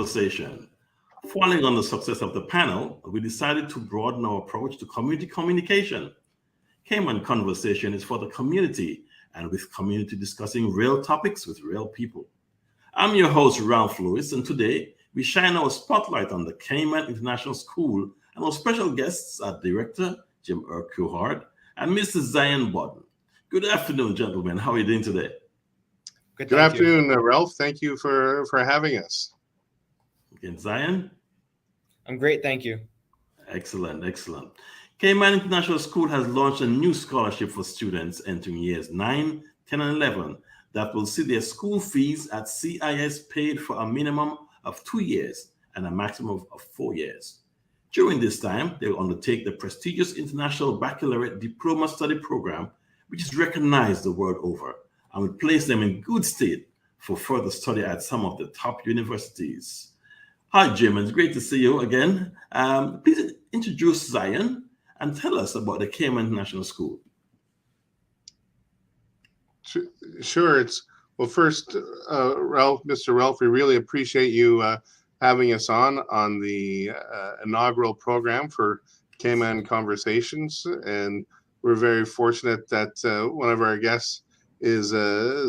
Conversation. Following on the success of the panel, we decided to broaden our approach to community communication. Cayman Conversation is for the community and with community discussing real topics with real people. I'm your host, Ralph Lewis, and today we shine our spotlight on the Cayman International School and our special guests are Director Jim Urquhart and Mrs. Zion Bodden. Good afternoon, gentlemen. How are you doing today? Good afternoon, Ralph. Thank you for having us. Again, Zion? I'm great, thank you. Excellent, excellent. Cayman International School has launched a new scholarship for students entering years 9, 10, and 11 that will see their school fees at CIS paid for a minimum of 2 years and a maximum of 4 years. During this time, they will undertake the prestigious International Baccalaureate Diploma Study Program, which is recognized the world over, and will place them in good state for further study at some of the top universities. Hi, Jim. It's great to see you again. Please introduce Zion and tell us about the Cayman International School. Sure. First, Ralph, Mr. Ralph, we really appreciate you having us on the inaugural program for Cayman Conversations, and we're very fortunate that one of our guests is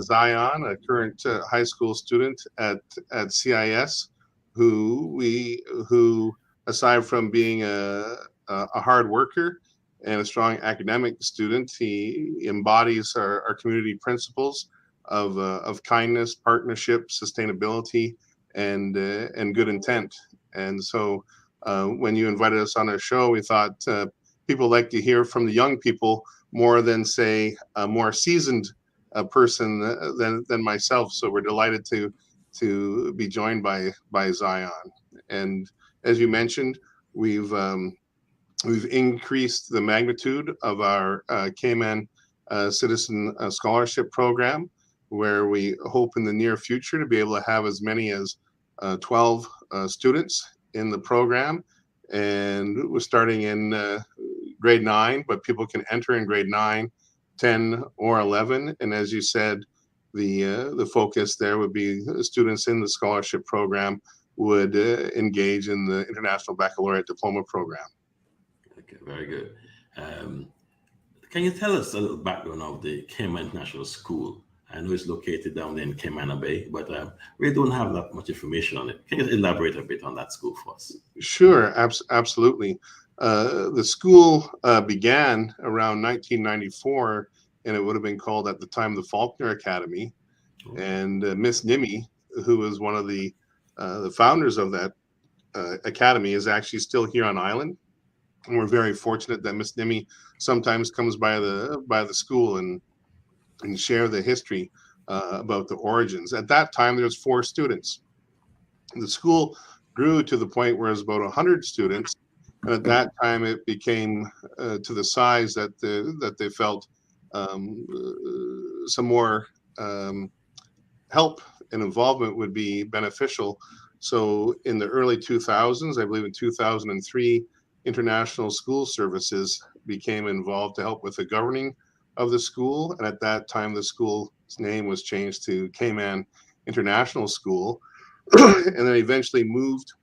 Zion, a current high school student at CIS. Who aside from being a hard worker and a strong academic student, he embodies our community principles of kindness, partnership, sustainability, and good intent. And so when you invited us on our show, we thought people like to hear from the young people more than, say, a more seasoned person than myself. So we're delighted to be joined by Zion. And as you mentioned, we've increased the magnitude of our Cayman Citizen Scholarship Program, where we hope in the near future to be able to have as many as 12 students in the program. And we're starting in grade 9, but people can enter in grade 9, 10, or 11. And as you said, the focus there would be students in the scholarship program would engage in the International Baccalaureate Diploma Program. Okay, very good. Can you tell us a little background of the Cayman International School? I know it's located down there in Cayman Bay, but we don't have that much information on it. Can you elaborate a bit on that school for us? Sure, absolutely. The school began around 1994, and it would have been called at the time the Faulkner Academy. And Miss Nimmy, who was one of the founders of that academy, is actually still here on island. And we're very fortunate that Miss Nimmy sometimes comes by the school and share the history about the origins. At that time, there was 4 students. The school grew to the point where it was about 100 students. And at that time, it became to the size that they felt some more help and involvement would be beneficial. So in the early 2000s, I believe in 2003, International School Services became involved to help with the governing of the school. And at that time, the school's name was changed to Cayman International School, and then eventually moved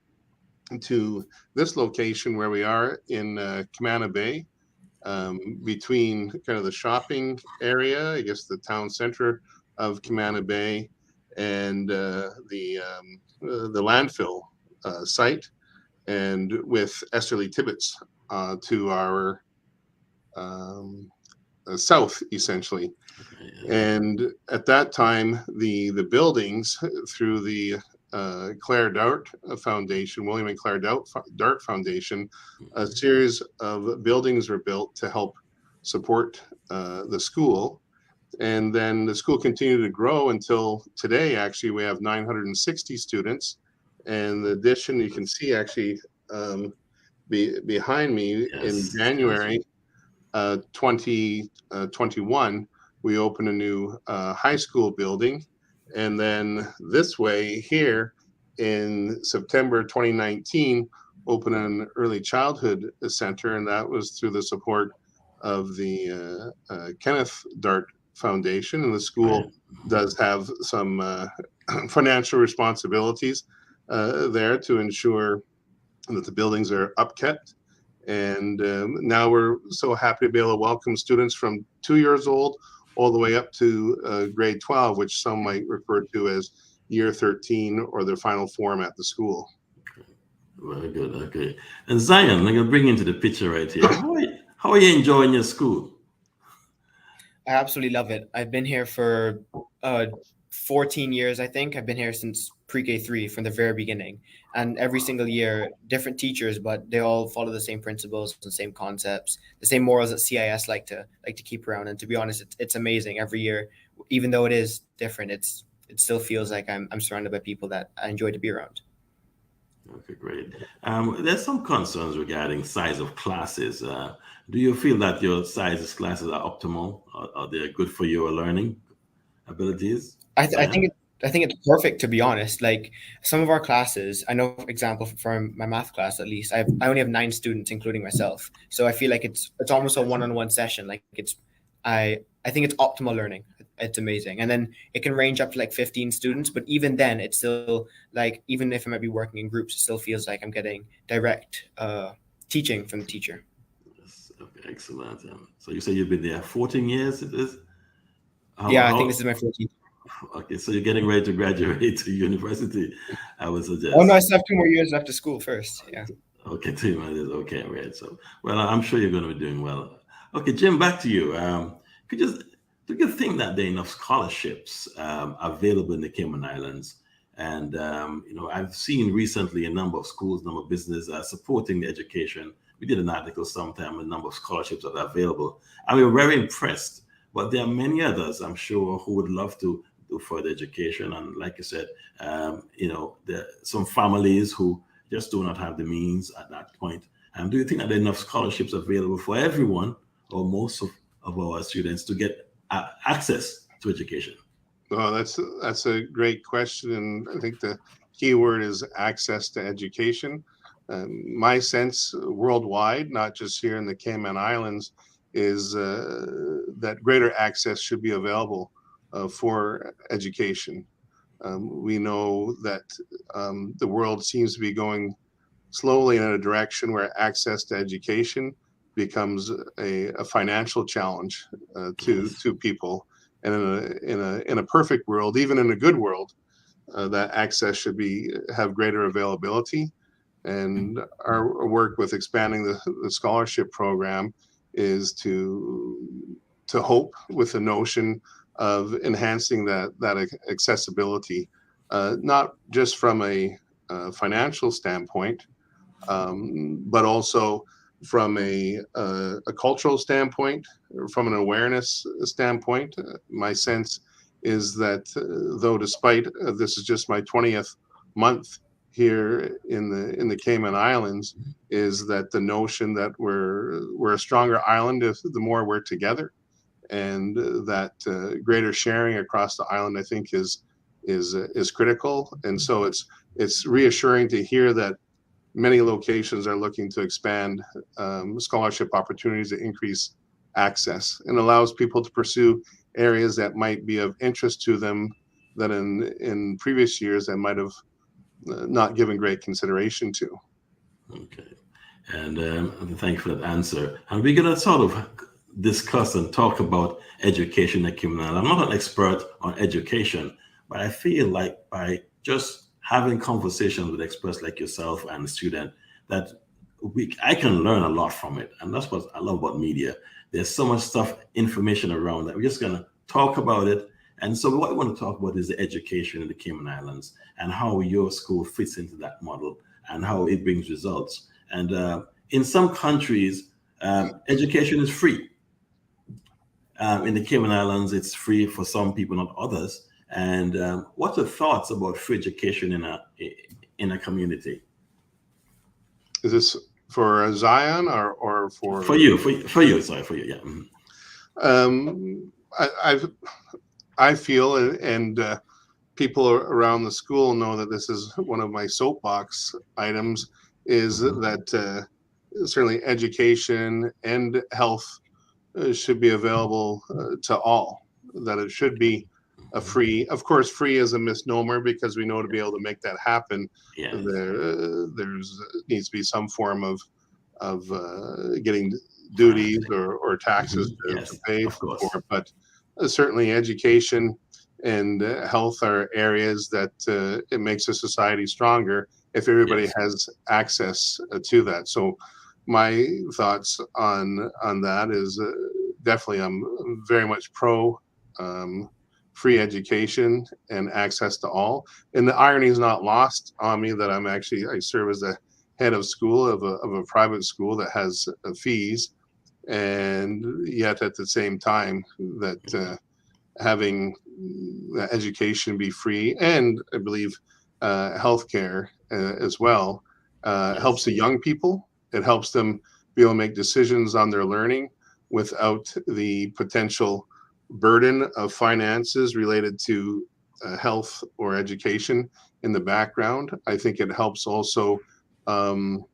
to this location where we are in Cayman Bay, between kind of the shopping area, I guess the town center of Cayman Bay, and the landfill site, and with Esterly Tibbetts to our south, essentially. And at that time, the buildings through the Claire Dart Foundation, William and Claire Dart Foundation, a series of buildings were built to help support the school. And then the school continued to grow until today. Actually, we have 960 students. And the addition, you can see actually behind me, in January 2021, we opened a new high school building. And then this way here in September 2019, opened an early childhood center. And that was through the support of the Kenneth Dart Foundation. And the school does have some financial responsibilities there to ensure that the buildings are upkept. And now we're so happy to be able to welcome students from 2 years old all the way up to grade 12, which some might refer to as year 13 or their final form at the school. Very good. Okay. And Zion, I'm going to bring you into the picture right here. How are you enjoying your school? I absolutely love it. I've been here for 14 years, I think. I've been here since pre-K 3 from the very beginning. And every single year, different teachers, but they all follow the same principles, the same concepts, the same morals that CIS like to keep around. And to be honest, it's amazing every year. Even though it is different, it still feels like I'm surrounded by people that I enjoy to be around. Okay, great. There's some concerns regarding size of classes. Do you feel that your size of classes are optimal? Are they good for your learning abilities? I think it's perfect, to be honest. Like some of our classes, I know, for example, from my math class at least, I only have 9 students, including myself. So I feel like it's almost a one-on-one session. Like I think it's optimal learning. It's amazing, and then it can range up to like 15 students. But even then, it's still like even if I might be working in groups, it still feels like I'm getting direct teaching from the teacher. Yes, okay, excellent. So you say you've been there 14 years. It is. Yeah, I think How, this is my 14th. okay, so you're getting ready to graduate to university, I would Oh no, I suggest. still have 2 more years left of school first. Yeah. Okay, 2 minutes. Okay, right. So, well, I'm sure you're going to be doing well. Okay, Jim, back to you. Could you do you think that there are enough scholarships available in the Cayman Islands? And I've seen recently a number of schools, number of businesses supporting the education. We did an article sometime, a number of scholarships that are available, and we were very impressed. But there are many others, I'm sure, who would love to do further education. And like you said, there are some families who just do not have the means at that point. Do you think that there are enough scholarships available for everyone or most of our students to get access to education? Well, that's a great question, and I think the key word is access to education. My sense worldwide, not just here in the Cayman Islands, is that greater access should be available for education. We know that the world seems to be going slowly in a direction where access to education becomes a financial challenge Yes. to people. And in a perfect world, even in a good world, that access should have greater availability. And our work with expanding the scholarship program is to hope with the notion of enhancing that accessibility, not just from a financial standpoint, but also from a cultural standpoint, from an awareness standpoint. My sense is that though despite this is just my 20th month here in the Cayman Islands, is that the notion that we're a stronger island if the more we're together, and that greater sharing across the island, I think, is critical. And so it's reassuring to hear that many locations are looking to expand scholarship opportunities to increase access and allows people to pursue areas that might be of interest to them that in previous years they might have not given great consideration to. Okay. And thank you for that answer. And we're going to sort of discuss and talk about education at Cayman Islands. I'm not an expert on education, but I feel like by just having conversations with experts like yourself and the student, that I can learn a lot from it. And that's what I love about media. There's so much stuff, information around that. We're just going to talk about it. And so what we want to talk about is the education in the Cayman Islands and how your school fits into that model and how it brings results. And in some countries, education is free. In the Cayman Islands, it's free for some people, not others. And what are thoughts about free education in a community? Is this for Zion or for For you, sorry, for you, yeah. um, I feel and people around the school know that this is one of my soapbox items, is that certainly education and health should be available to all, that it should be a free. Of course, free is a misnomer because we know to be able to make that happen, Yes. there's needs to be some form of getting duties or taxes to Yes, pay of course. for. But certainly, education and health are areas that it makes a society stronger if everybody Yes. has access to that. So my thoughts on that is definitely I'm very much pro free education and access to all. And the irony is not lost on me that I serve as the head of school of a private school that has fees, and yet at the same time that having education be free, and I believe healthcare as well helps Yes. the young people. It helps them be able to make decisions on their learning without the potential burden of finances related to health or education in the background. I think it helps also um,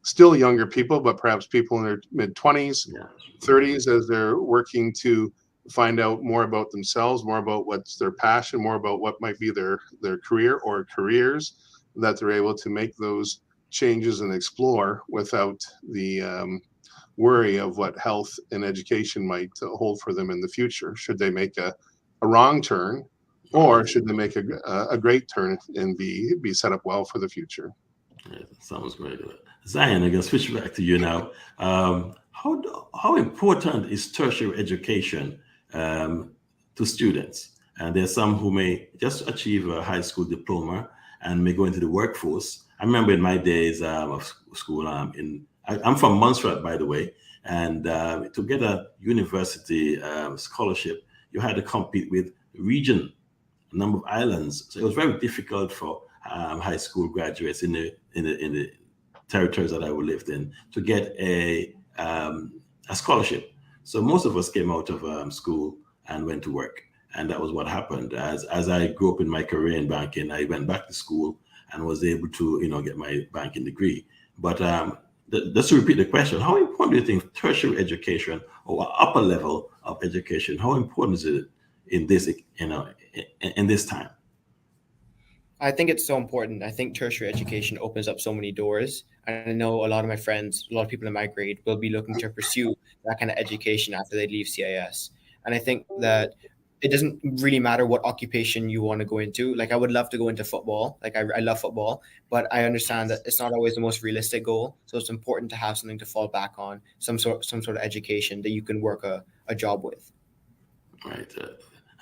still younger people, but perhaps people in their mid 20s, Yeah. 30s, as they're working to find out more about themselves, more about what's their passion, more about what might be their career or careers, that they're able to make those changes and explore without the worry of what health and education might hold for them in the future. Should they make a wrong turn, or should they make a great turn and be set up well for the future? Yeah, sounds great. Zion, I'm going to switch back to you now. How important is tertiary education to students? And there's some who may just achieve a high school diploma and may go into the workforce. I remember in my days of school, I'm from Montserrat, by the way, and to get a university scholarship, you had to compete with region, a number of islands. So it was very difficult for high school graduates in the territories that I lived in to get a scholarship. So most of us came out of school and went to work, and that was what happened. As I grew up in my career in banking, I went back to school and was able to get my banking degree. But just to repeat the question, how important do you think tertiary education or upper level of education? How important is it in this in this time? I think it's so important. I think tertiary education opens up so many doors. And I know a lot of my friends, a lot of people in my grade will be looking to pursue that kind of education after they leave CIS. And I think that it doesn't really matter what occupation you want to go into. Like, I would love to go into football. Like, I love football, but I understand that it's not always the most realistic goal. So it's important to have something to fall back on, some sort of education that you can work a job with. Right.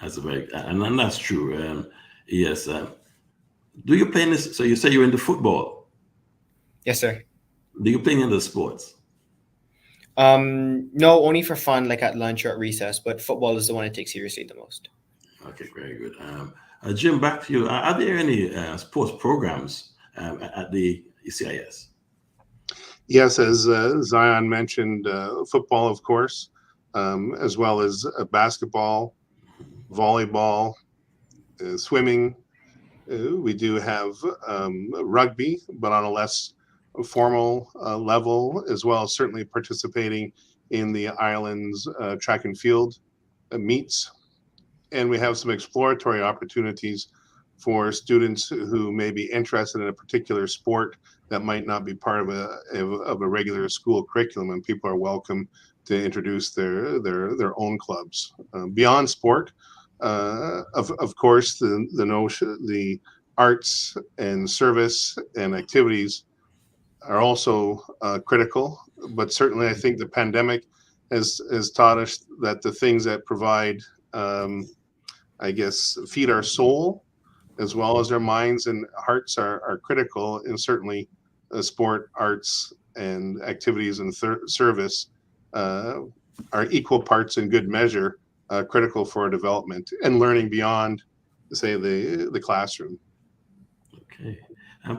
That's very, and that's true. Yes. Do you play in this? So you say you're into football. Yes, sir. Do you play in the sports? No, only for fun, like at lunch or at recess, but football is the one I take seriously the most. Okay, very good. Jim, back to you. Are there any sports programs at the ECIS? Yes, as Zion mentioned, football, of course, as well as basketball, volleyball, swimming. We do have rugby, but on a less formal level, as well as certainly participating in the island's track and field meets. And we have some exploratory opportunities for students who may be interested in a particular sport that might not be part of a regular school curriculum, and people are welcome to introduce their own clubs beyond sport. Of course, the arts and service and activities are also critical, but certainly I think the pandemic has taught us that the things that provide, I guess, feed our soul as well as our minds and hearts are critical, and certainly sport, arts, and activities and service are equal parts in good measure critical for our development and learning beyond, say, the classroom. Okay.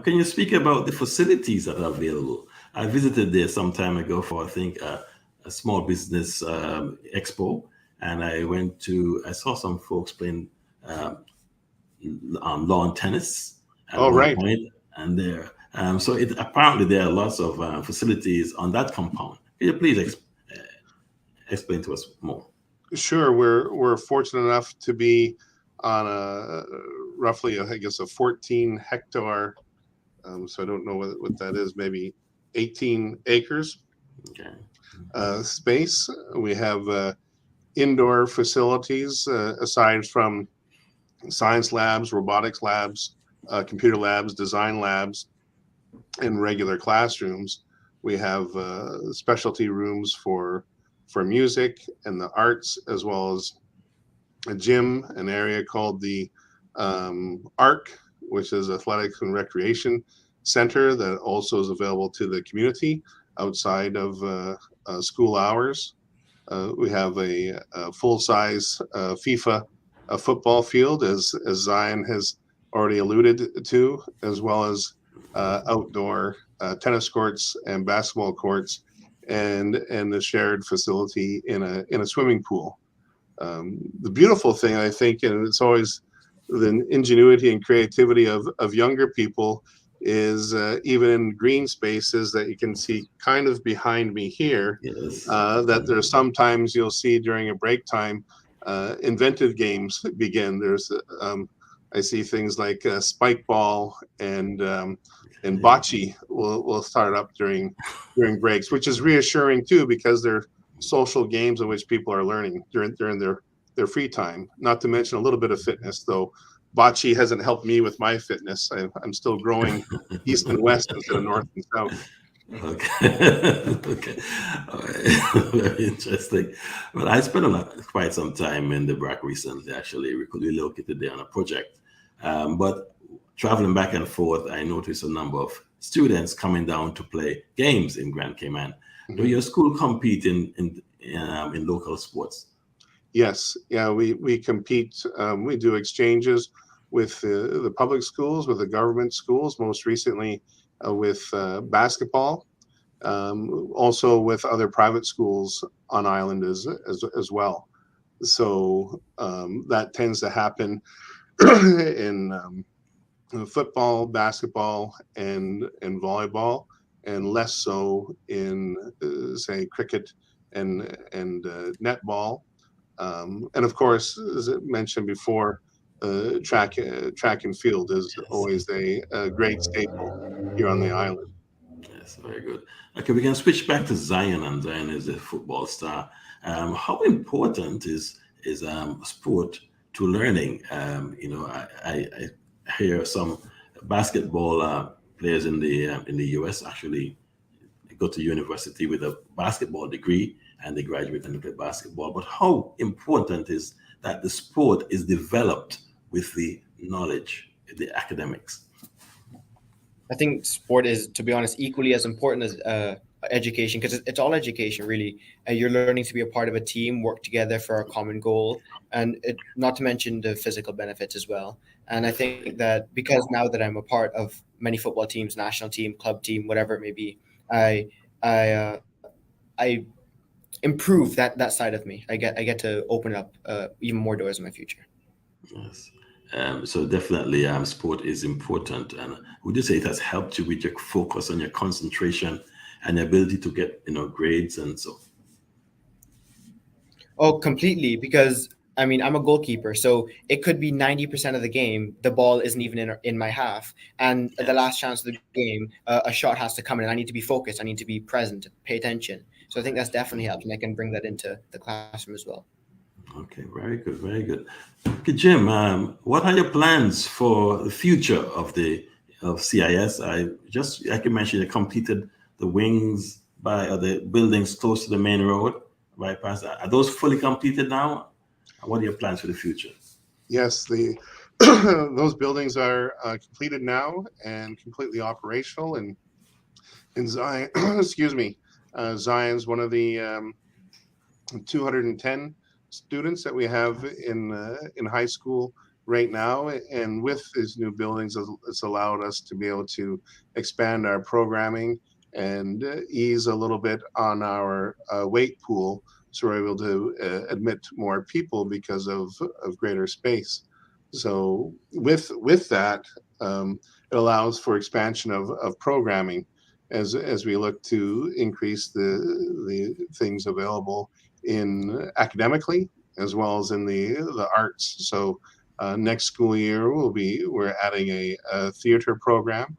Can you speak about the facilities that are available? I visited there some time ago for, I think, a small business expo, and I saw some folks playing lawn tennis at one point, and there. So apparently there are lots of facilities on that compound. Can you please explain to us more? Sure, we're fortunate enough to be on a roughly, I guess, a 14 hectare. So I don't know what that is, maybe 18 acres Okay. space. We have indoor facilities aside from science labs, robotics labs, computer labs, design labs, and regular classrooms. We have specialty rooms for music and the arts, as well as a gym, an area called the ARC, which is Athletics and Recreation Center, that also is available to the community outside of school hours. We have a full-size FIFA football field, as Zion has already alluded to, as well as outdoor tennis courts and basketball courts, and a shared facility in a swimming pool. The beautiful thing, I think, and it's always the ingenuity and creativity of younger people, is even in green spaces that you can see kind of behind me here, Yes. that there's sometimes you'll see during a break time, inventive games begin. I see things like spike ball and bocce will start up during breaks, which is reassuring too, because they're social games in which people are learning during their free time. Not to mention a little bit of fitness, though bocce hasn't helped me with my fitness. I'm still growing east and west instead of north and south. Okay. Okay. All right. Very interesting. Well, I spent quite some time in the BRAC recently. Actually, we could relocated there on a project. But traveling back and forth, I noticed a number of students coming down to play games in Grand Cayman. Do your school compete in local sports? Yes, yeah, we compete. We do exchanges with the public schools, with the government schools, most recently with basketball, also with other private schools on island as well. So that tends to happen in football, basketball, and volleyball, and less so in say cricket and netball. And of course, as I mentioned before, track and field is Yes. always a great staple here on the island. Yes, very good. Okay, we can switch back to Zion, and Zion is a football star. How important is sport to learning? I hear some basketball players in the U.S. actually go to university with a basketball degree and they graduate and play basketball. But how important is that the sport is developed with the knowledge, the academics? I think sport is, to be honest, equally as important as education, because it's all education, really. You're learning to be a part of a team, work together for a common goal, and not to mention the physical benefits as well. And I think that because now that I'm a part of many football teams, national team, club team, whatever it may be, I I improve that side of me. I get to open up even more doors in my future. Yes. So definitely, sport is important. And would you say it has helped you with your focus and your concentration and your ability to get, grades and so? Oh, completely. Because I mean, I'm a goalkeeper, so it could be 90% of the game, the ball isn't even in my half, and the Yes. last chance of the game, a shot has to come in, and I need to be focused. I need to be present, pay attention. So I think that's definitely helped, and I can bring that into the classroom as well. Okay, very good, very good. Okay, Jim, what are your plans for the future of CIS? Like you mentioned, you completed the wings by or the buildings close to the main road, right past that. Are those fully completed now? What are your plans for the future? Yes, the those buildings are completed now and completely operational. And in Zion, excuse me, Zion's one of the 210 students that we have in high school right now. And with these new buildings, it's allowed us to be able to expand our programming and ease a little bit on our weight pool, so we're able to admit more people because of greater space. So with that, it allows for expansion of programming as we look to increase the things available in academically as well as in the arts. So Next school year, we're adding a theater program,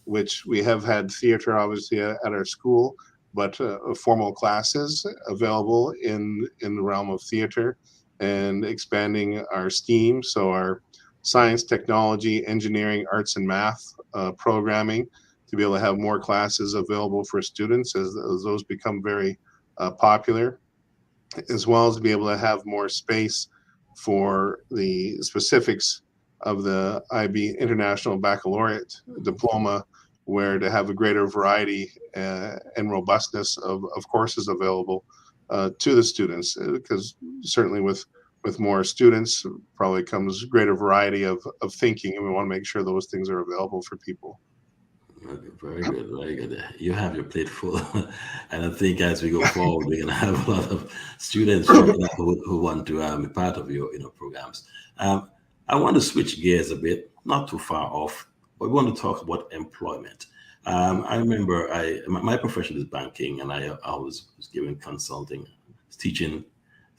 which we have had theater obviously at our school, but formal classes available in the realm of theater, and expanding our STEAM, so our science, technology, engineering, arts, and math programming, to be able to have more classes available for students as those become very popular, as well as be able to have more space for the specifics of the IB International Baccalaureate diploma, where to have a greater variety and robustness of courses available to the students, because certainly with more students probably comes greater variety of thinking, and we want to make sure those things are available for people. Okay, very good, very good. You have your plate full, and I think as we go forward, we're gonna have a lot of students who want to be part of your programs. Um, I want to switch gears a bit, not too far off, but we want to talk about employment. I remember my profession is banking, and I was giving consulting, teaching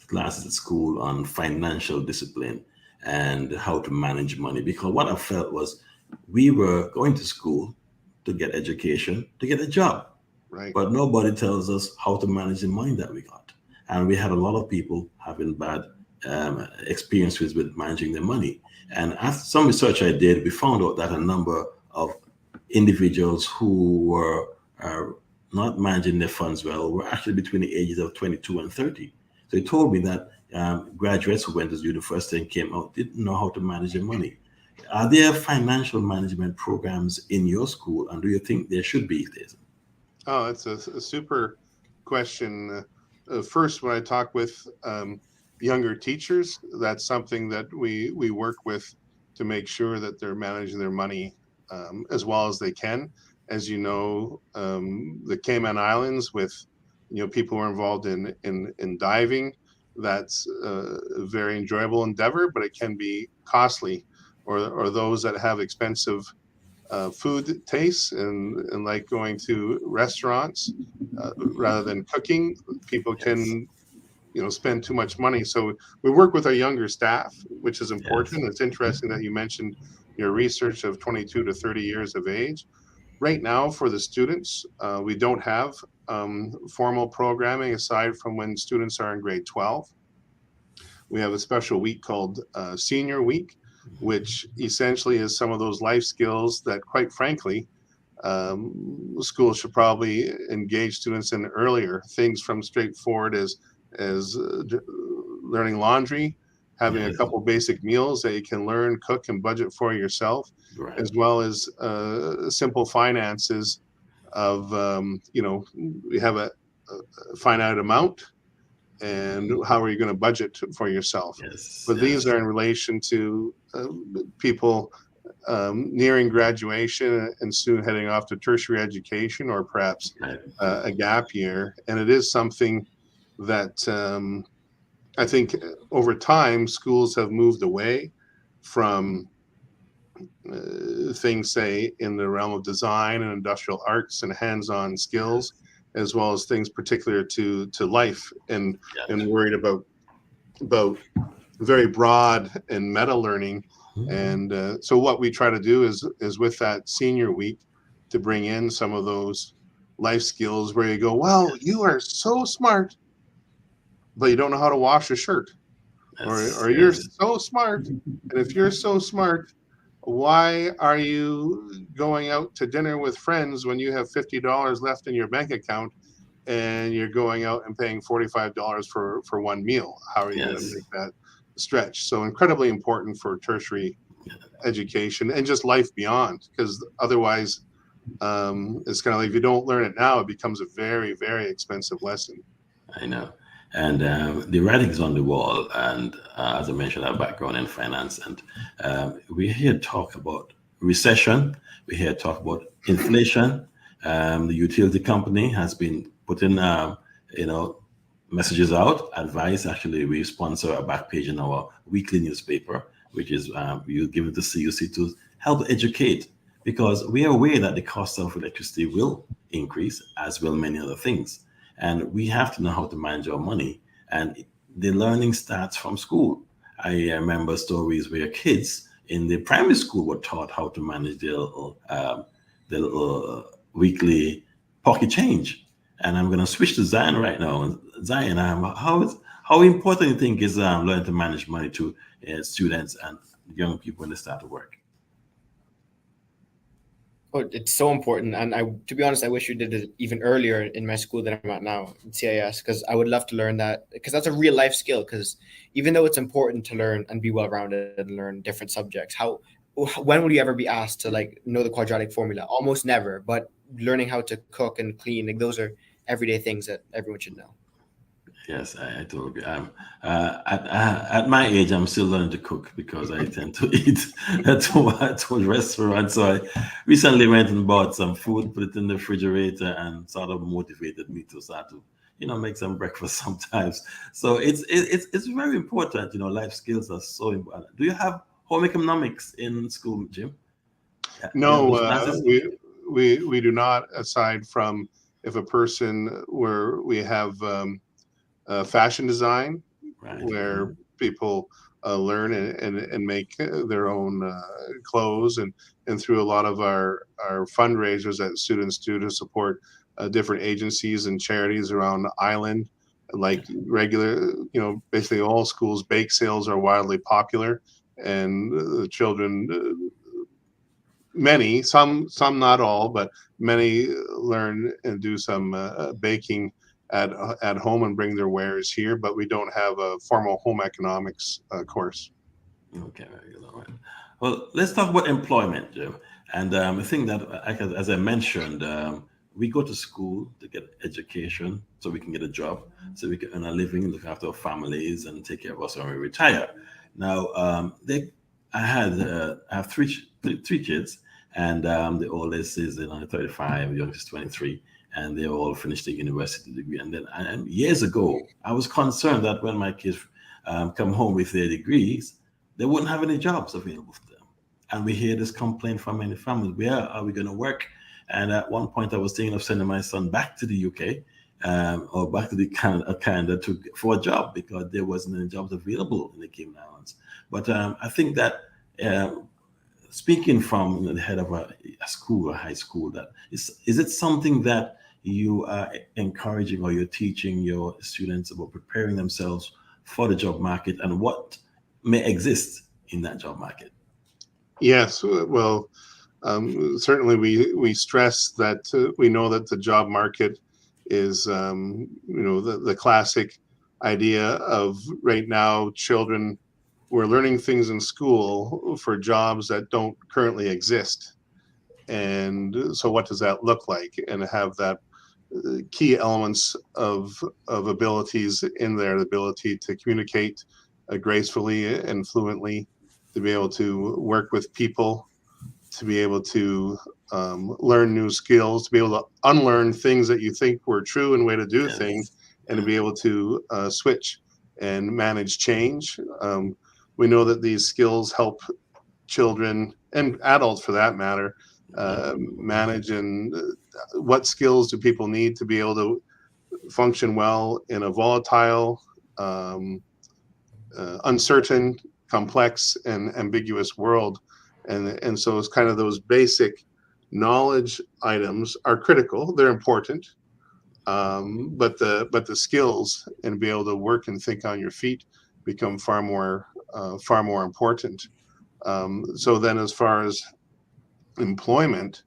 classes at school on financial discipline and how to manage money. Because what I felt was we were going to school to get education, to get a job, Right. but nobody tells us how to manage the money that we got. And we had a lot of people having bad experiences with managing their money. And after some research I did, we found out that a number of individuals who were not managing their funds well were actually between the ages of 22 and 30. So he told me that graduates who went to university and came out didn't know how to manage their money. Are there financial management programs in your school, and do you think there should be? Oh, it's a super question. First, when I talk with younger teachers, that's something that we work with to make sure that they're managing their money as well as they can. As you know, the Cayman Islands, with people who are involved in diving, that's a very enjoyable endeavor, but it can be costly. Or those that have expensive food tastes and like going to restaurants rather than cooking, people Yes. can spend too much money. So we work with our younger staff, which is Yes. important. It's interesting that you mentioned your research of 22 to 30 years of age. Right now, for the students, we don't have formal programming aside from when students are in grade 12. We have a special week called Senior Week, which essentially is some of those life skills that, quite frankly, schools should probably engage students in earlier. Things from straightforward as learning laundry, having a Yes. couple basic meals that you can learn, cook, and budget for yourself, Right. as well as simple finances of we have a finite amount, and how are you going to budget for yourself. Yes. But these Yes. are in relation to people nearing graduation and soon heading off to tertiary education, or perhaps Right. a gap year. And it is something that I think over time schools have moved away from things, say, in the realm of design and industrial arts and hands-on skills, as well as things particular to life, and Yeah. worried about very broad and meta learning. And so what we try to do is with that senior week to bring in some of those life skills where you go, well, you are so smart, but you don't know how to wash a shirt, Yes. or you're Yes. so smart. And if you're so smart, why are you going out to dinner with friends when you have $50 left in your bank account and you're going out and paying $45 for one meal? How are you going to Yes. make that stretch? So incredibly important for tertiary education and just life beyond, because otherwise it's kind of like, if you don't learn it now, it becomes a very, very expensive lesson. I know. And the writing's on the wall. And as I mentioned, our background in finance, and we hear talk about recession. We hear talk about inflation. The utility company has been putting, messages out, advice. Actually, we sponsor a back page in our weekly newspaper, which is you give it to CUC to help educate, because we are aware that the cost of electricity will increase, as will many other things, and we have to know how to manage our money. And the learning starts from school. I remember stories where kids in the primary school were taught how to manage their little weekly pocket change. And I'm going to switch to Zion right now. Zion, how important do you think is learning to manage money to students and young people when they start to work? Oh, it's so important, and to be honest, I wish we did it even earlier in my school that I'm at now, in CIS, because I would love to learn that, because that's a real life skill. Because even though it's important to learn and be well rounded and learn different subjects, when would you ever be asked to like know the quadratic formula? Almost never. But learning how to cook and clean, like those are everyday things that everyone should know. Yes, I totally agree. At my age, I'm still learning to cook because I tend to eat at restaurants. So I recently went and bought some food, put it in the refrigerator, and sort of motivated me to start to, make some breakfast sometimes. So it's very important. Life skills are so important. Do you have home economics in school, Jim? You have No, those classes? we do not. Aside from if a person where we have fashion design, Right. where people learn and make their own clothes, and through a lot of our fundraisers that students do to support different agencies and charities around the island, like regular, basically all schools, bake sales are wildly popular, and the children, many, some not all, but many learn and do some baking at home and bring their wares here. But we don't have a formal home economics course. Okay, very good. All right. Well, let's talk about employment, Jim. And I think that, as I mentioned, we go to school to get education so we can get a job, so we can earn a living, look after our families, and take care of us when we retire. Now, I have three kids, and the oldest is 35, the youngest is 23, and they all finished the university degree. And then years ago, I was concerned that when my kids come home with their degrees, they wouldn't have any jobs available for them. And we hear this complaint from many families: where are we going to work? And at one point, I was thinking of sending my son back to the UK, or back to the Canada for a job, because there wasn't any jobs available in the Cayman Islands. But I think that, speaking from the head of a school, a high school, that is it something that you are encouraging or you're teaching your students about preparing themselves for the job market and what may exist in that job market? Yes, well, certainly we stress that we know that the job market is, the classic idea of right now children, we're learning things in school for jobs that don't currently exist. And so what does that look like? And have that key elements of abilities in there, the ability to communicate gracefully and fluently, to be able to work with people, to be able to learn new skills, to be able to unlearn things that you think were true and way to do things, Yes. and to be able to switch and manage change. We know that these skills help children and adults, for that matter, manage. And what skills do people need to be able to function well in a volatile, um, uncertain, complex, and ambiguous world? And so it's kind of those basic knowledge items are critical. They're important, but the skills and be able to work and think on your feet become far more important. So then, as far as employment,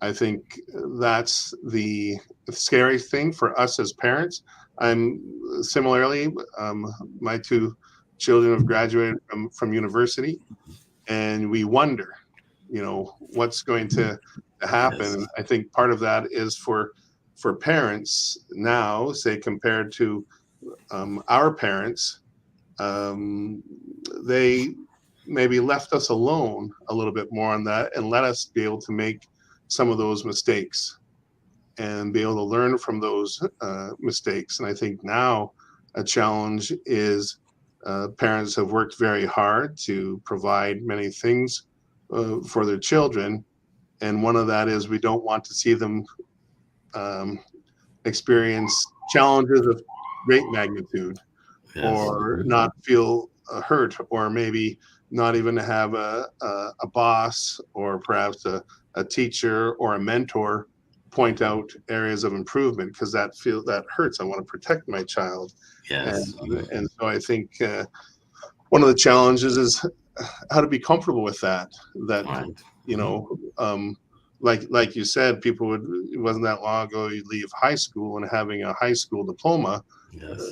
I think that's the scary thing for us as parents. I'm similarly, my two children have graduated from university, and we wonder, what's going to happen. Yes. And I think part of that is for parents now, say compared to our parents, um, they maybe left us alone a little bit more on that and let us be able to make some of those mistakes and be able to learn from those mistakes. And I think now a challenge is parents have worked very hard to provide many things for their children. And one of that is we don't want to see them um, experience challenges of great magnitude, Yes. or not feel hurt, or maybe not even have a boss or perhaps a teacher or a mentor point out areas of improvement, because that hurts. I want to protect my child. Yes. And so I think one of the challenges is how to be comfortable with that. Right. You know, like you said, it wasn't that long ago you'd leave high school and having a high school diploma Yes.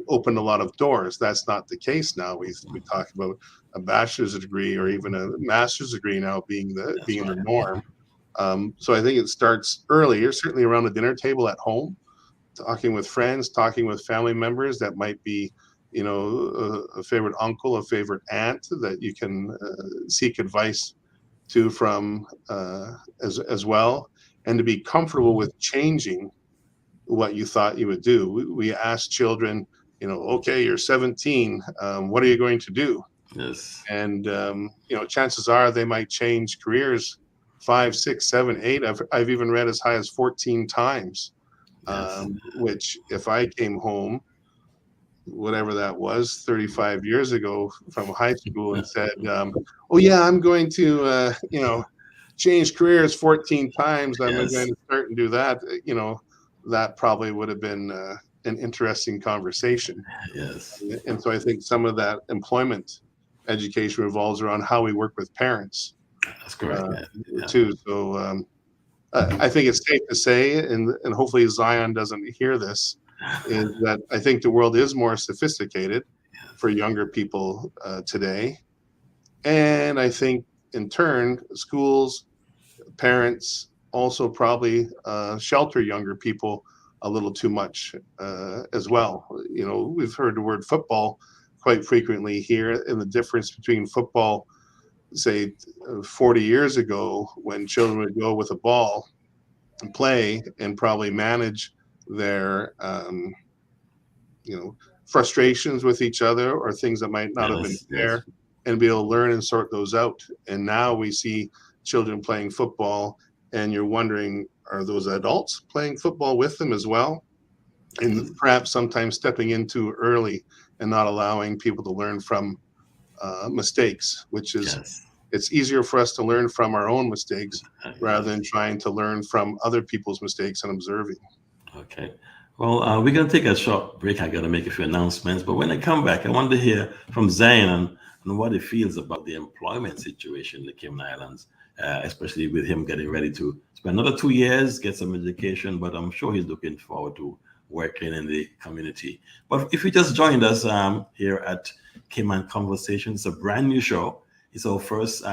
opened a lot of doors. That's not the case now. We talk about a bachelor's degree or even a master's degree now being That's right. the norm. So I think it starts earlier, certainly around the dinner table at home, talking with friends, talking with family members that might be, a favorite uncle, a favorite aunt that you can seek advice to from as well, and to be comfortable with changing what you thought you would do. We ask children, okay, you're 17, what are you going to do? Yes. And chances are they might change careers 5, 6, 7, 8. I've even read as high as 14 times. Yes. Which, if I came home, whatever that was, 35 years ago from high school, and said, "Oh yeah, I'm going to change careers 14 times. I'm Yes. going to start and do that." That probably would have been an interesting conversation. Yes. And so I think some of that employment education revolves around how we work with parents That's correct. Yeah. too. So I think it's safe to say, and hopefully Zion doesn't hear this, is that I think the world is more sophisticated for younger people today. And I think in turn, schools, parents also probably shelter younger people a little too much as well. We've heard the word football quite frequently here, and the difference between football, say 40 years ago, when children would go with a ball and play and probably manage their frustrations with each other or things that might not have been Yes. Yes. fair, and be able to learn and sort those out. And now we see children playing football, and you're wondering, are those adults playing football with them as well? And perhaps sometimes stepping in too early and not allowing people to learn from mistakes, which is, Yes. it's easier for us to learn from our own mistakes rather Yes. than trying to learn from other people's mistakes and observing. Okay. Well, we're going to take a short break. I got to make a few announcements. But when I come back, I want to hear from Zion on what he feels about the employment situation in the Cayman Islands, especially with him getting ready to spend another 2 years, get some education. But I'm sure he's looking forward to working in the community. But if you just joined us here at Cayman Conversations, it's a brand new show. It's our first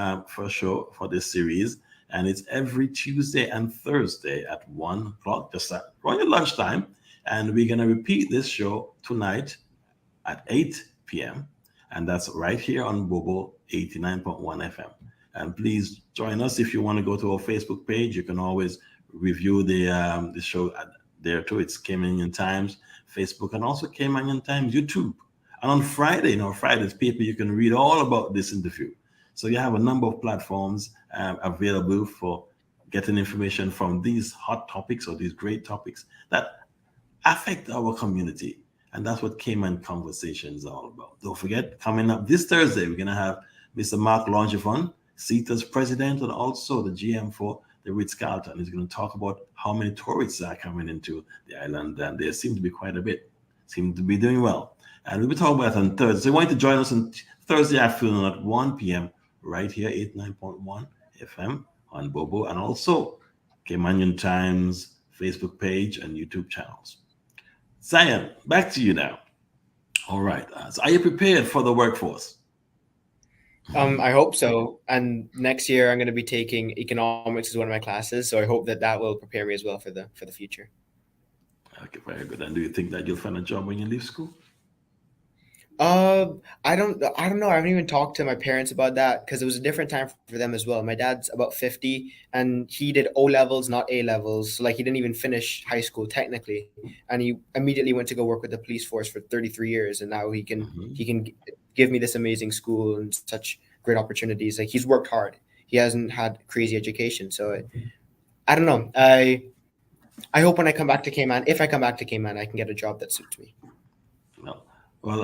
show for this series. And it's every Tuesday and Thursday at 1 o'clock, just around your lunchtime. And we're going to repeat this show tonight at 8 p.m. And that's right here on Bobo 89.1 FM. And please join us. If you want to go to our Facebook page, you can always review the show there too. It's Cayman Times Facebook, and also Cayman Times YouTube. And on Friday, in our Friday's paper, you can read all about this interview. So you have a number of platforms available for getting information from these hot topics or these great topics that affect our community. And that's what Cayman Conversations is all about. Don't forget, coming up this Thursday, we're going to have Mr. Mark Longevon, CETA's president, and also the GM for the Ritz-Carlton. He's going to talk about how many tourists are coming into the island, and there seem to be quite a bit, seem to be doing well. And we'll be talking about it on Thursday. So you want to join us on Thursday afternoon at 1 p.m. right here, 89.1 FM on Bobo, and also Cayman Times Facebook page and YouTube channels. Zion, back to you now. All right. So are you prepared for the workforce? I hope so. And next year I'm going to be taking economics as one of my classes, so I hope that will prepare me as well for the future. Okay, very good. And do you think that you'll find a job when you leave school? I don't know. I haven't even talked to my parents about that because it was a different time for them as well. My dad's about 50 and he did O levels, not A levels. So like he didn't even finish high school technically. And he immediately went to go work with the police force for 33 years. And now he can give me this amazing school and such great opportunities. Like he's worked hard. He hasn't had crazy education. So I don't know. I hope when I come back to Cayman, if I come back to Cayman, I can get a job that suits me. Well, Well,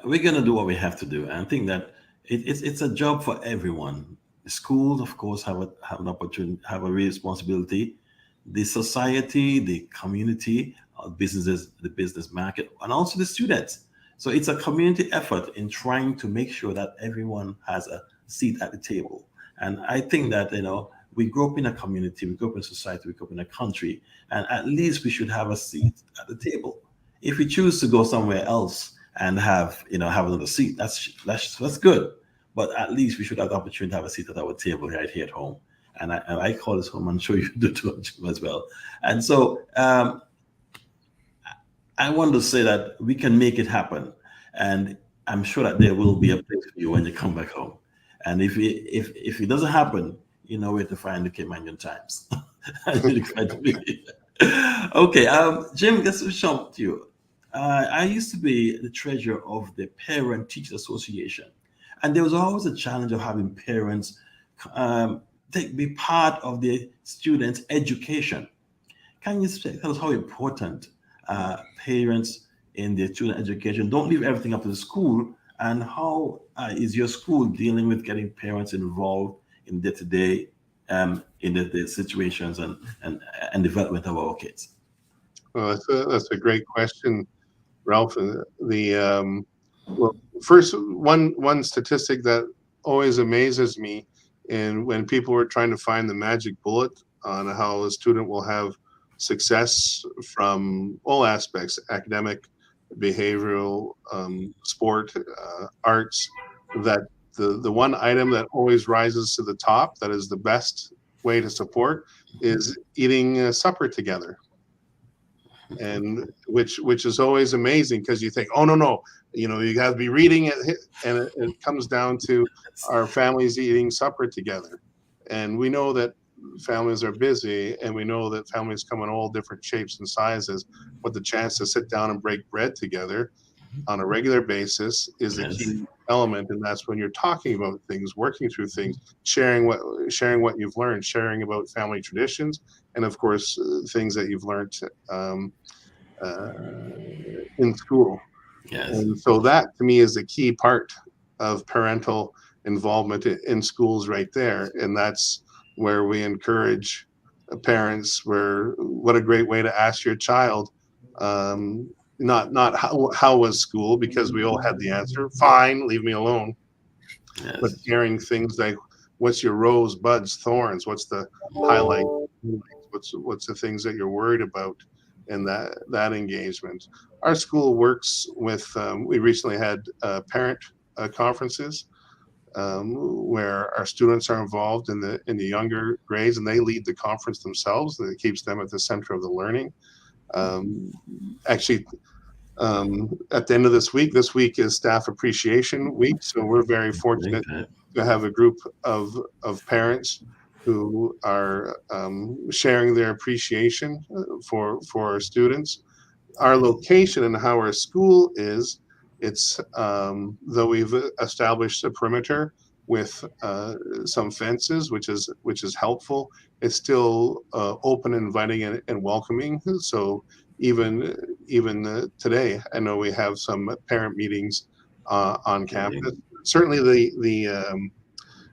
we're gonna do what we have to do, and I think that it's a job for everyone. The schools, of course, have an opportunity, have a responsibility. The society, the community, businesses, the business market, and also the students. So it's a community effort in trying to make sure that everyone has a seat at the table. And I think that we grew up in a community, we grew up in society, we grew up in a country, and at least we should have a seat at the table. If we choose to go somewhere else and have another seat, that's good. But at least we should have the opportunity to have a seat at our table right here at home. And I call this home. I'm sure you do too as well. And so I want to say that we can make it happen, and I'm sure that there will be a place for you when you come back home. And if it doesn't happen, you know where to find the Cayman Times. I'm really glad to be. Okay, Jim, let's jump to you. I used to be the treasurer of the Parent Teachers Association, and there was always a challenge of having parents be part of the students' education. Can you tell us how important parents in their student education? Don't leave everything up to the school. And how is your school dealing with getting parents involved in day-to-day in the situations and development of our kids? Well, that's a great question, Ralph. Well, first, one statistic that always amazes me, and when people are trying to find the magic bullet on how a student will have success from all aspects, academic, behavioral, sport, arts, that the one item that always rises to the top, that is the best way to support, is eating supper together. And which is always amazing, because you think, oh no, you got to be reading it, and it comes down to our families eating supper together. And we know that families are busy, and we know that families come in all different shapes and sizes, but the chance to sit down and break bread together on a regular basis is a Yes. key element. And that's when you're talking about things, working through things, sharing what you've learned, sharing about family traditions, and of course things that you've learned uh, in school. Yes. And so that to me is the key part of parental involvement in schools right there. And that's where we encourage parents, where what a great way to ask your child, not how was school, because we all had the answer, fine, leave me alone, but Yes. sharing things like, what's your rose, buds, thorns, what's the highlight, what's the things that you're worried about, and that engagement. Our school works with, we recently had parent conferences, where our students are involved in the younger grades, and they lead the conference themselves, and it keeps them at the center of the learning. Actually, at the end of this week is Staff Appreciation Week, so we're very fortunate Okay. to have a group of parents who are sharing their appreciation for our students. Our location and how our school is, it's though we've established a perimeter with some fences, which is helpful, it's still open, inviting, and welcoming. So even today, I know we have some parent meetings on Okay. campus. Certainly,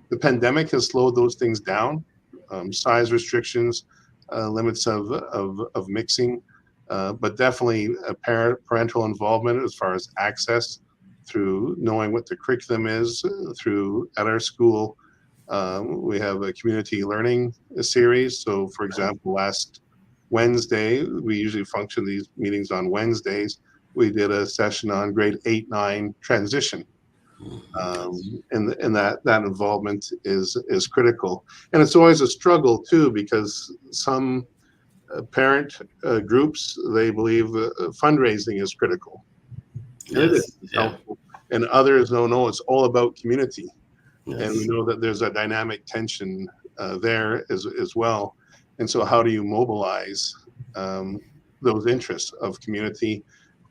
the pandemic has slowed those things down. Size restrictions, limits of mixing, but definitely a parental involvement as far as access, through knowing what the curriculum is. Through at our school, we have a community learning series. So, for example, last Wednesday, we usually function these meetings on Wednesdays. We did a session on grade 8, 9 transition, Yes. and that involvement is critical. And it's always a struggle too, because some parent groups, they believe fundraising is critical, and it is, Yes. it's Yeah. helpful. And others, no, it's all about community. And we Yes. know that there's a dynamic tension there as well. And so, how do you mobilize um, those interests of community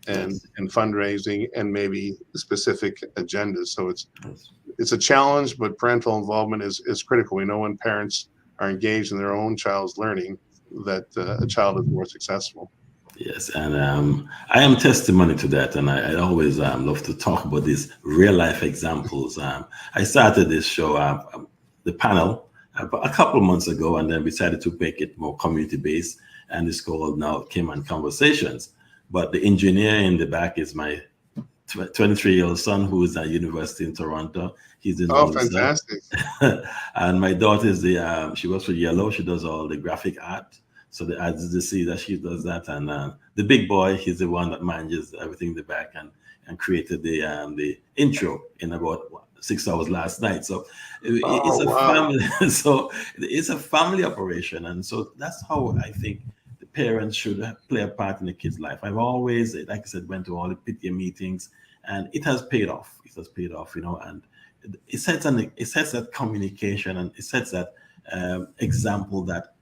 and Yes. fundraising, and maybe specific agendas? So Yes. it's a challenge, but parental involvement is critical. We know when parents are engaged in their own child's learning, that a child is more successful. Yes, and I am testimony to that, and I always love to talk about these real life examples. I started this show, the panel, a couple of months ago, and then we decided to make it more community based, and it's called now Cayman Conversations. But the engineer in the back is my 23-year-old son who is at university in Toronto. He's doing Oh, all the stuff. fantastic. And my daughter is the she works for Yellow. She does all the graphic art. So the ads to see that she does that, and the big boy, he's the one that manages everything in the back and created the intro in about 6 hours last night. So it's Oh, a wow. family. So it's a family operation, and so that's how I think the parents should play a part in the kid's life. I've always, like I said, went to all the PTA meetings, and it has paid off. It has paid off, and it sets that communication, and it sets that example that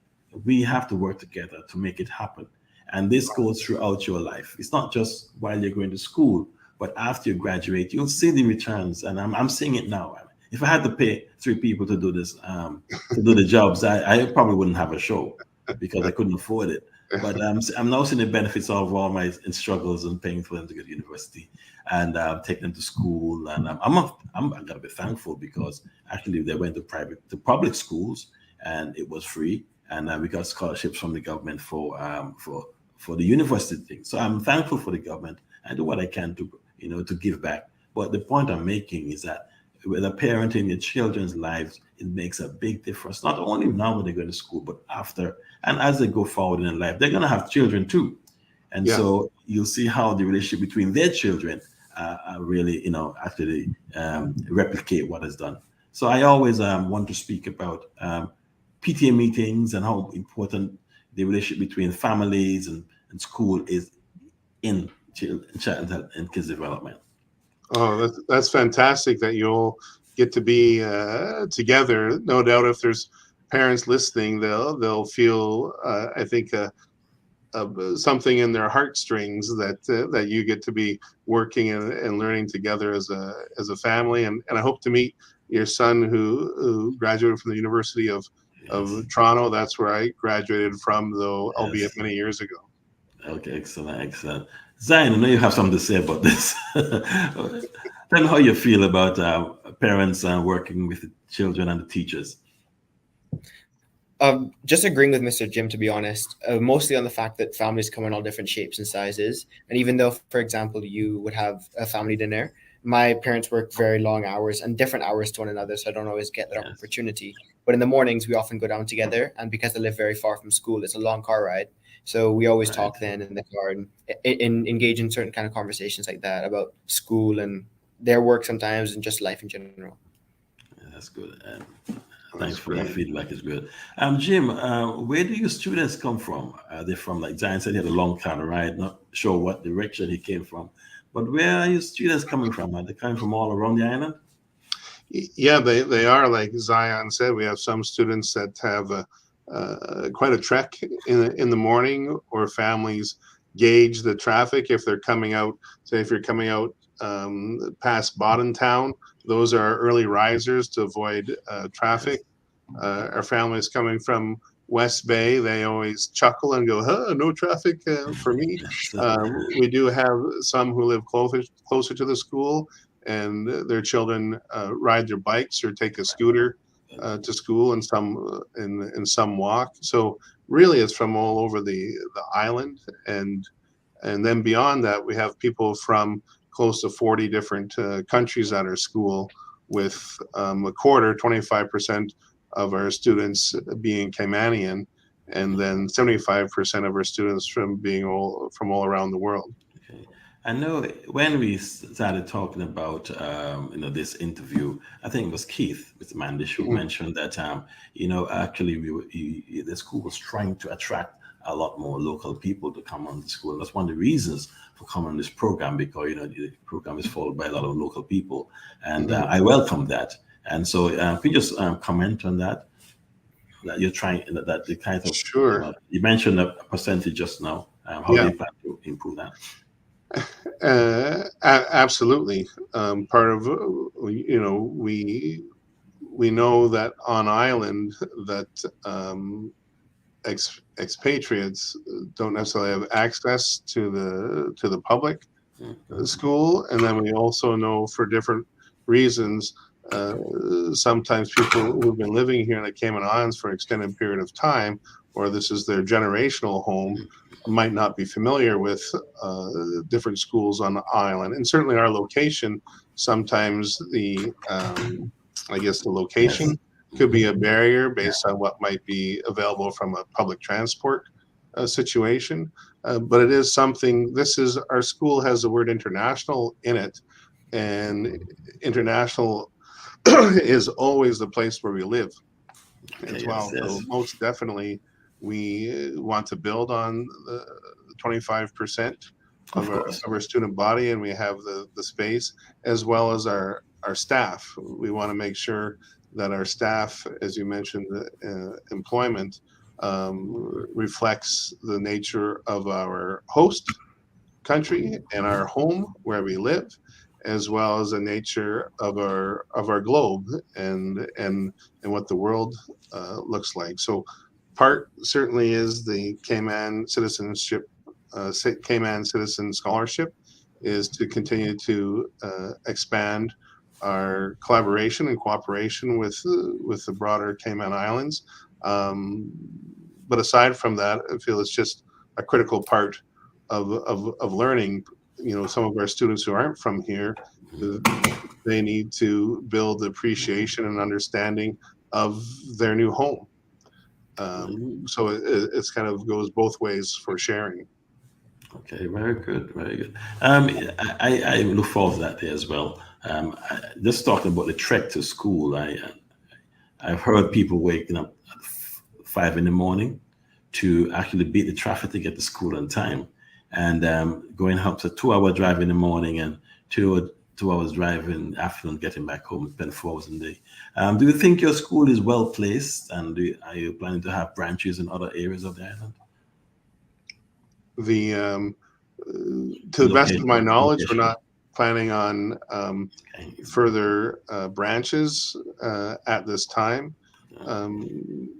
we have to work together to make it happen. And this goes throughout your life. It's not just while you're going to school, but after you graduate, you'll see the returns. And I'm seeing it now. If I had to pay three people to do this, to do the jobs, I probably wouldn't have a show because I couldn't afford it. But I'm now seeing the benefits of all my struggles and paying for them to go to university and taking them to school. And I'm gonna be thankful because actually they went to public schools and it was free, and we got scholarships from the government for the university thing. So I'm thankful for the government. I do what I can to to give back. But the point I'm making is that with a parent in your children's lives, it makes a big difference. Not only now when they go to school, but after and as they go forward in life, they're going to have children too, and Yeah. so you'll see how the relationship between their children really, actually replicate what is done. So I always want to speak about PTA meetings and how important the relationship between families and school is in child and kids development. Oh, that's fantastic that you'll get to be together. No doubt, if there's parents listening, they'll feel I think something in their heartstrings that you get to be working and learning together as a family. And I hope to meet your son who graduated from the University Yes, of Toronto. That's where I graduated from, though, albeit yes. many years ago. Okay, excellent, excellent. Zion, I know you have something to say about this. Tell me how you feel about parents working with the children and the teachers. Just agreeing with Mr. Jim, to be honest, mostly on the fact that families come in all different shapes and sizes. And even though, for example, you would have a family dinner, my parents work very long hours and different hours to one another, so I don't always get that Yes, opportunity. But in the mornings, we often go down together, and because I live very far from school, it's a long car ride. So we always right. talk then in the car and engage in certain kind of conversations like that about school and their work sometimes and just life in general. Yeah, that's good. Thanks That's for that great. feedback. It's good. Jim, where do your students come from? Are they from, like Zion said, he had a long car ride, not sure what direction he came from, but where are your students coming from? Are they coming from all around the island? Yeah, they are, like Zion said. We have some students that have quite a trek in the morning, or families gauge the traffic if they're coming out. Say if you're coming out past Bodden Town, those are early risers to avoid Yes. traffic. Our families coming from West Bay, they always chuckle and go, "Huh, no traffic for me." Yes. We do have some who live closer to the school, and their children ride their bikes or take a scooter to school, and some in some walk. So really, it's from all over the island, and then beyond that, we have people from close to 40 different countries at our school, with a quarter, 25% of our students being Caymanian, and then 75% of our students from all around the world. Okay. I know when we started talking about this interview, I think it was Keith, Mr. Mandish, who Mhm. mentioned that actually the school was trying to attract a lot more local people to come on the school. That's one of the reasons for coming on this program, because the program is followed by a lot of local people, and Mhm. I welcome that. And so, could you just comment on that? That you're trying that the kind of Sure. you mentioned a percentage just now. How do Yeah. you plan to improve that? Absolutely. Part of we know that on island that expatriates don't necessarily have access to the public Mhm. school, and then we also know for different reasons. Sometimes people who've been living here in the Cayman Islands for an extended period of time, or this is their generational home, might not be familiar with different schools on the island. And certainly our location, sometimes I guess the Yes. location could be a barrier based on what might be available from a public transport situation. But it is something, our school has the word international in it, and international is always the place where we live Okay. as Yes. well. So Yes. most definitely, we want to build on the 25% Of course. of our student body, and we have the space as well as our staff. We want to make sure that our staff, as you mentioned, employment reflects the nature of our host country and our home where we live, as well as the nature of our globe and what the world looks like. So part certainly is the Cayman citizenship, Cayman Citizen Scholarship, is to continue to expand our collaboration and cooperation with the broader Cayman Islands. Um, but aside from that, I feel it's just a critical part of learning. Some of our students who aren't from here, they need to build appreciation and understanding of their new home. So it's kind of goes both ways for sharing. Okay, very good, very good. I look forward to that day as well. Just talking about the trek to school, I've heard people waking up at 5 in the morning to actually beat the traffic to get to school on time, and going up to 2 hour drive in the morning and 2 hours drive in the afternoon, getting back home, spend 4 hours a day. Do you think your school is well placed, and are you planning to have branches in other areas of the island? The To The the best of my knowledge, we're location. not planning on Okay. further branches at this time.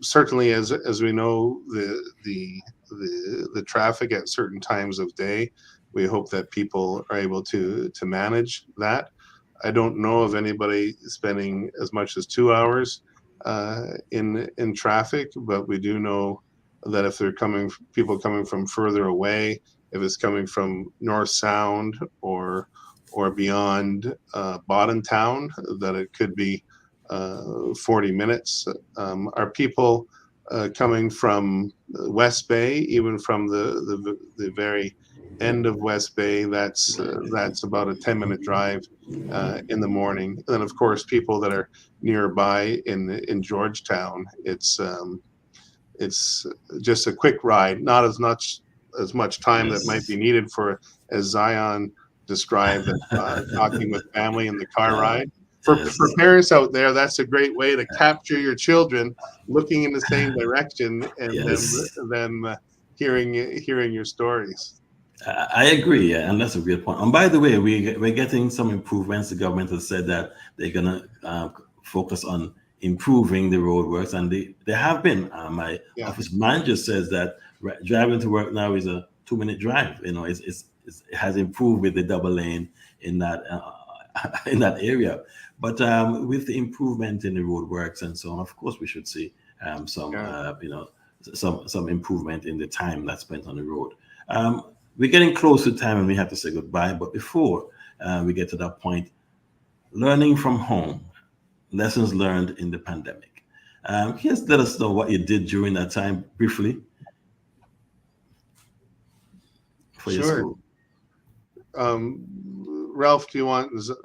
Certainly, as we know, the traffic at certain times of day, we hope that people are able to manage that. I don't know of anybody spending as much as 2 hours in traffic, but we do know that if they're people coming from further away, if it's coming from North Sound or beyond Bodden Town, that it could be 40 minutes. Are people coming from West Bay, even from the very end of West Bay? That's about a 10-minute drive in the morning. And then, of course, people that are nearby in Georgetown, it's just a quick ride, not as much time that might Yes. be needed for, as Zion described, talking with family in the car Uh, ride. For yes. parents out there, that's a great way to capture your children looking in the same direction, and Yes. them hearing your stories. I agree, yeah, and that's a great point. And by the way, we're getting some improvements. The government has said that they're gonna focus on improving the roadworks, and they have been. My Yeah, office manager says that driving to work now is a 2 minute drive. It has improved with the double lane in that in that area. But with the improvement in the roadworks and so on, of course, we should see some yeah. some improvement in the time that's spent on the road. We're getting close to time and we have to say goodbye. But before we get to that point, learning from home, lessons learned in the pandemic. Just let us know what you did during that time briefly for your Sure. school. Um, Ralph, do you want So,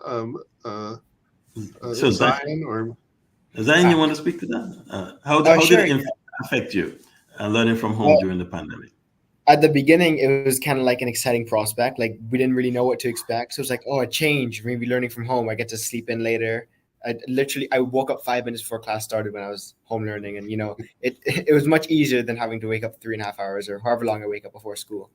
Zion or Zain, Uh, you want to speak to that? How did sure. it affect you learning from home Well, during the pandemic? at the beginning, it was kind of like an exciting prospect. Like we didn't really know what to expect, so it's like, oh, a change. Maybe learning from home. I get to sleep in later. I woke up 5 minutes before class started when I was home learning, and it was much easier than having to wake up 3.5 hours or however long I wake up before school.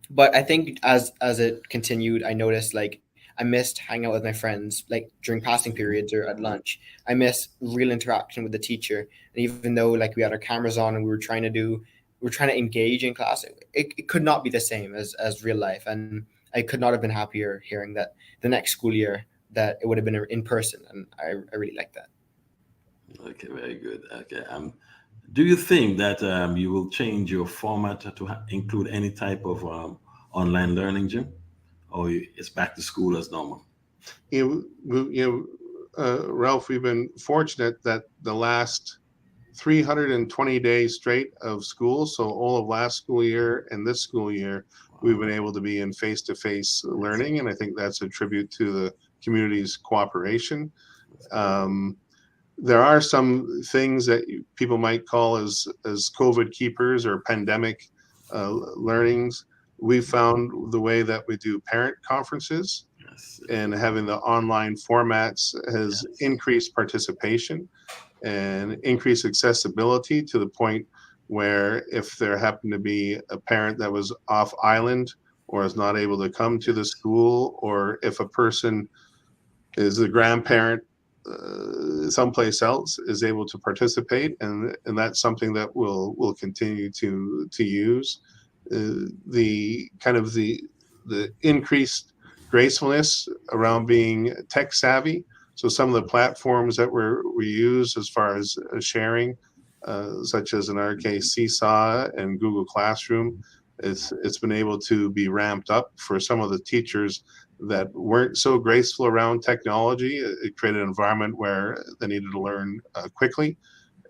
But I think as it continued, I noticed like I missed hanging out with my friends, like during passing periods or at lunch. I miss real interaction with the teacher. And even though like we had our cameras on and we were trying to engage in class, it could not be the same as real life. And I could not have been happier hearing that the next school year that it would have been in person. And I really like that. Okay, very good. Okay. Do you think that you will change your format to include any type of online learning, Jim, or it's back to school as normal? Ralph, we've been fortunate that the last 320 days straight of school, so all of last school year and this school year, we've been able to be in face-to-face learning, and I think that's a tribute to the community's cooperation. There are some things that people might call as COVID keepers or pandemic learnings. We found the way that we do parent conferences and having the online formats has increased participation and increased accessibility to the point where if there happened to be a parent that was off island or is not able to come to the school, or if a person is a grandparent someplace else is able to participate, and that's something that we'll continue to use. The kind of the increased gracefulness around being tech savvy. So some of the platforms that we use as far as sharing, such as in our case Seesaw and Google Classroom, it's been able to be ramped up for some of the teachers that weren't so graceful around technology. It created an environment where they needed to learn quickly.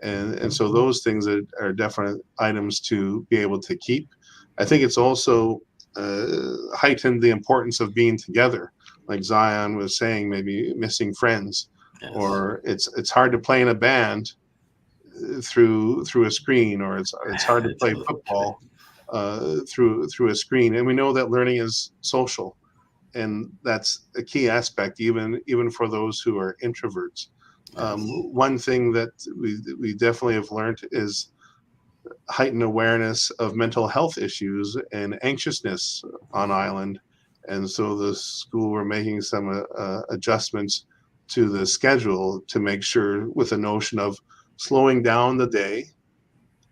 And so those things are definite items to be able to keep. I think it's also heightened the importance of being together. Like Zion was saying, maybe missing friends, or it's hard to play in a band through a screen, or it's hard to play football through a screen. And we know that learning is social, and that's a key aspect, even for those who are introverts. One thing that we definitely have learned is heightened awareness of mental health issues and anxiousness on island. And so the school, we're making some adjustments to the schedule to make sure, with a notion of slowing down the day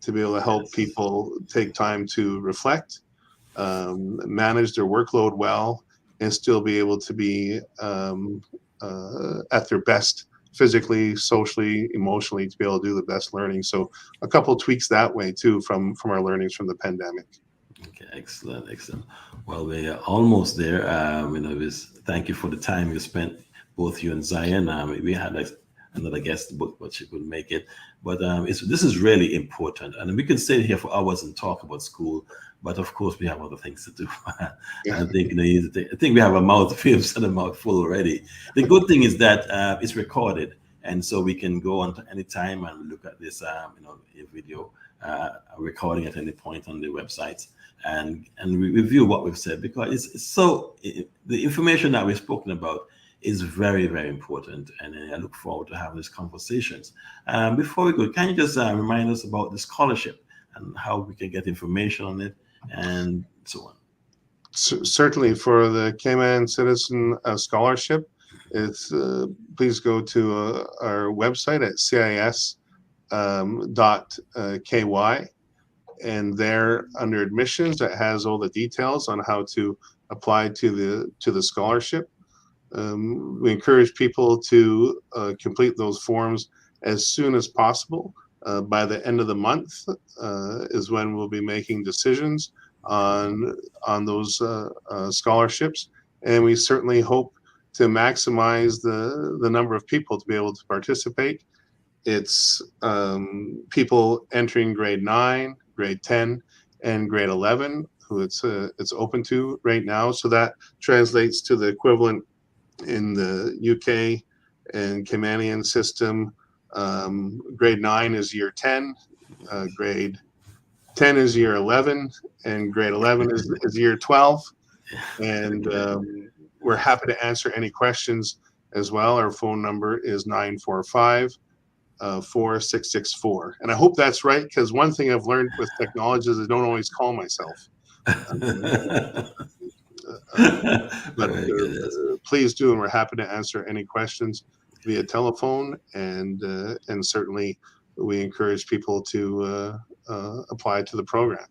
to be able to help people take time to reflect, manage their workload well, and still be able to be at their best physically, socially, emotionally, to be able to do the best learning. So a couple of tweaks that way too from our learnings from the pandemic. Okay, excellent. Well, we are almost there. Thank you for the time you spent, both you and Zion. We had another guest, but she couldn't make it. But this is really important, and we can stay here for hours and talk about school. But of course, we have other things to do. I think we have a mouth and a mouth full already. The good thing is that it's recorded, and so we can go on to any time and look at this, video recording at any point on the websites, and review what we've said, because it's so the information that we've spoken about is very, very important, and I look forward to having these conversations. Before we go, can you just remind us about the scholarship and how we can get information on it and so on? Certainly, for the Cayman Citizen Scholarship, it's please go to our website at cis.ky, and there under admissions it has all the details on how to apply to the scholarship. We encourage people to complete those forms as soon as possible. By the end of the month is when we'll be making decisions on those scholarships, and we certainly hope to maximize the number of people to be able to participate. It's people entering grade 9, grade 10, and grade 11 who it's open to right now. So that translates to the equivalent in the UK and Caymanian system. Grade 9 is year 10, grade 10 is year 11, and grade 11 is year 12. And we're happy to answer any questions as well. Our phone number is 945-4664. And I hope that's right, because one thing I've learned with technology is I don't always call myself. But Very good, yes. please do, and we're happy to answer any questions via telephone, and certainly we encourage people to apply to the program.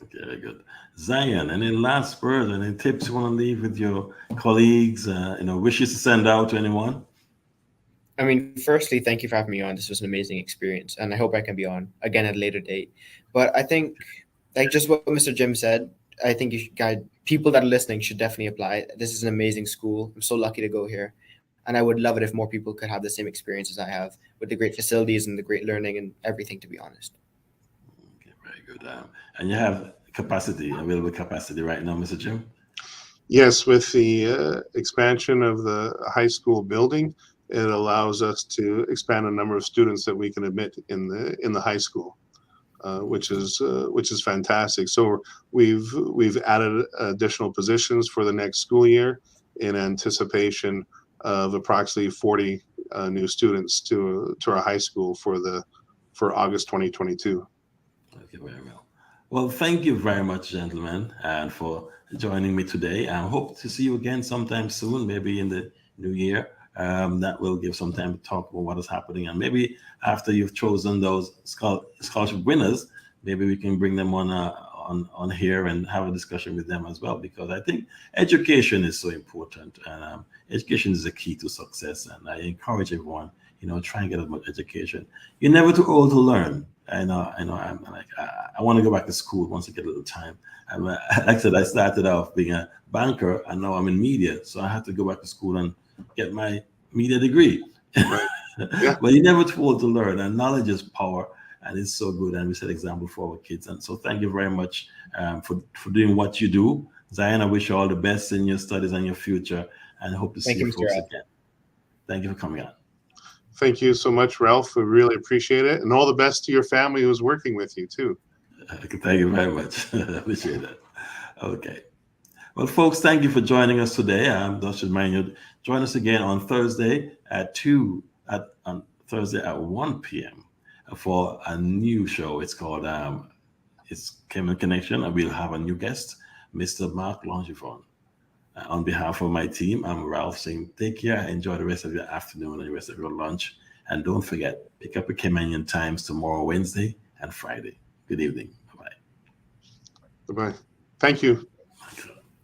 Okay, very good. Zion, any last words, any tips you want to leave with your colleagues? Wishes to send out to anyone? I mean, firstly, thank you for having me on. This was an amazing experience, and I hope I can be on again at a later date. But I think, like just what Mr. Jim said, I think people that are listening should definitely apply. This is an amazing school. I'm so lucky to go here, and I would love it if more people could have the same experience as I have with the great facilities and the great learning and everything. To be honest. Okay, very good. And you have available capacity right now, Mr. Jim? Yes, with the expansion of the high school building, it allows us to expand the number of students that we can admit in the high school, which is fantastic. So we've added additional positions for the next school year in anticipation of approximately 40 new students to our high school for August 2022. Okay, very well. Well, thank you very much, gentlemen, and for joining me today. I hope to see you again sometime soon, maybe in the new year. That will give some time to talk about what is happening, and maybe after you've chosen those scholarship winners, maybe we can bring them on here and have a discussion with them as well, because I think education is so important, and education is the key to success. And I encourage everyone, try and get as much education. You're never too old to learn. I know. I'm like, I want to go back to school once I get a little time. Like I said, I started off being a banker, and now I'm in media, so I had to go back to school and get my media degree. Right. Yeah. But you're never too old to learn, and knowledge is power, and it's so good. And we set example for our kids, and so thank you very much for doing what you do, Zion. I wish you all the best in your studies and your future, and I hope to see you folks again. Thank you for coming on. Thank you so much, Ralph. We really appreciate it. And all the best to your family who's working with you, too. Thank you very much. I appreciate that. Okay. Well, folks, thank you for joining us today. Just remind you, join us again on Thursday at 1 p.m. for a new show. It's called it's Cayman Connection, and we'll have a new guest, Mr. Mark Longifon. On behalf of my team, I'm Ralph saying take care, enjoy the rest of your afternoon and the rest of your lunch. And don't forget, pick up a Caymanian Times tomorrow, Wednesday and Friday. Good evening. Bye-bye. Bye-bye. Thank you.